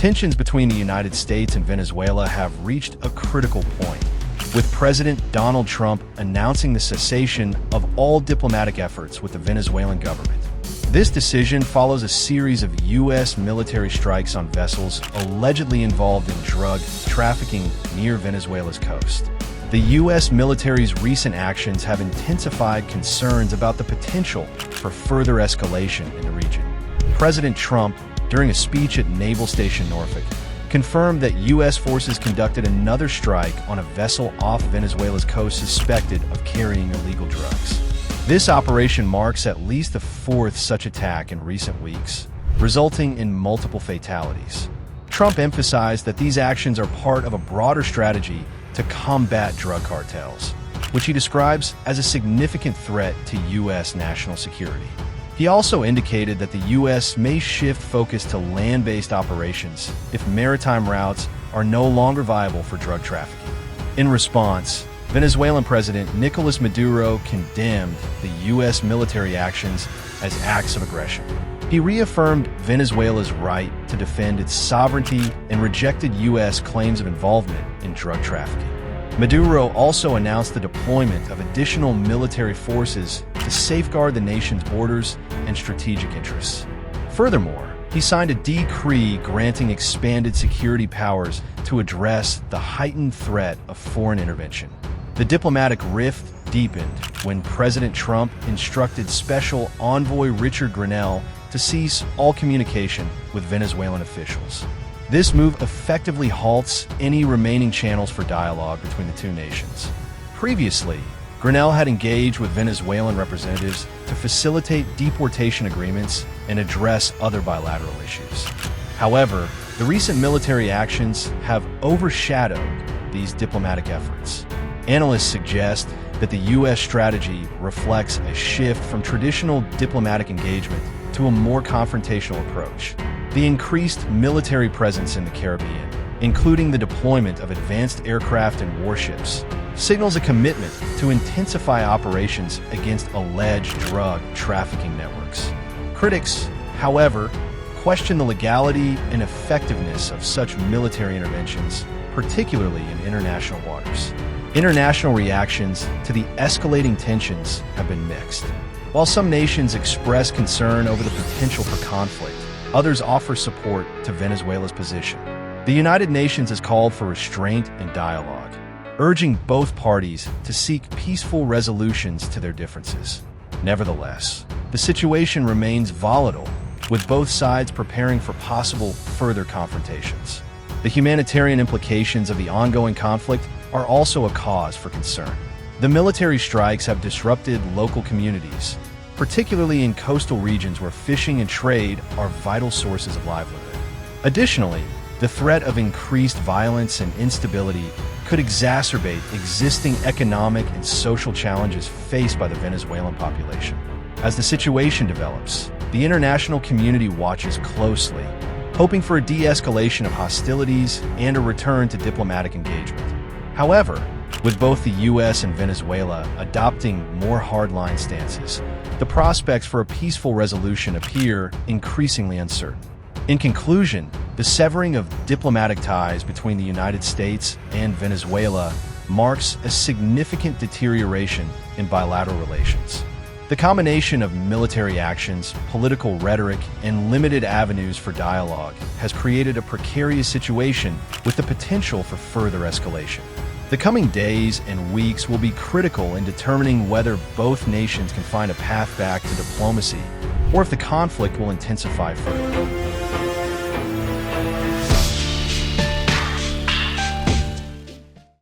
Tensions between the United States and Venezuela have reached a critical point, with President Donald Trump announcing the cessation of all diplomatic efforts with the Venezuelan government. This decision follows a series of U.S. military strikes on vessels allegedly involved in drug trafficking near Venezuela's coast. The U.S. military's recent actions have intensified concerns about the potential for further escalation in the region. President Trump, during a speech at Naval Station Norfolk, confirmed that U.S. forces conducted another strike on a vessel off Venezuela's coast suspected of carrying illegal drugs. This operation marks at least the fourth such attack in recent weeks, resulting in multiple fatalities. Trump emphasized that these actions are part of a broader strategy to combat drug cartels, which he describes as a significant threat to U.S. national security. He also indicated that the U.S. may shift focus to land-based operations if maritime routes are no longer viable for drug trafficking. In response, Venezuelan President Nicolás Maduro condemned the U.S. military actions as acts of aggression. He reaffirmed Venezuela's right to defend its sovereignty and rejected U.S. claims of involvement in drug trafficking. Maduro also announced the deployment of additional military forces to safeguard the nation's borders and strategic interests. Furthermore, he signed a decree granting expanded security powers to address the heightened threat of foreign intervention. The diplomatic rift deepened when President Trump instructed Special Envoy Richard Grenell to cease all communication with Venezuelan officials. This move effectively halts any remaining channels for dialogue between the two nations. Previously, Grenell had engaged with Venezuelan representatives to facilitate deportation agreements and address other bilateral issues. However, the recent military actions have overshadowed these diplomatic efforts. Analysts suggest that the U.S. strategy reflects a shift from traditional diplomatic engagement to a more confrontational approach. The increased military presence in the Caribbean, including the deployment of advanced aircraft and warships, signals a commitment to intensify operations against alleged drug trafficking networks. Critics, however, question the legality and effectiveness of such military interventions, particularly in international waters. International reactions to the escalating tensions have been mixed. While some nations express concern over the potential for conflict, others offer support to Venezuela's position. The United Nations has called for restraint and dialogue, urging both parties to seek peaceful resolutions to their differences. Nevertheless, the situation remains volatile, with both sides preparing for possible further confrontations. The humanitarian implications of the ongoing conflict are also a cause for concern. The military strikes have disrupted local communities, particularly in coastal regions where fishing and trade are vital sources of livelihood. Additionally, the threat of increased violence and instability could exacerbate existing economic and social challenges faced by the Venezuelan population. As the situation develops, the international community watches closely, hoping for a de-escalation of hostilities and a return to diplomatic engagement. However, with both the U.S. and Venezuela adopting more hardline stances, the prospects for a peaceful resolution appear increasingly uncertain. In conclusion, the severing of diplomatic ties between the United States and Venezuela marks a significant deterioration in bilateral relations. The combination of military actions, political rhetoric, and limited avenues for dialogue has created a precarious situation with the potential for further escalation. The coming days and weeks will be critical in determining whether both nations can find a path back to diplomacy or if the conflict will intensify further.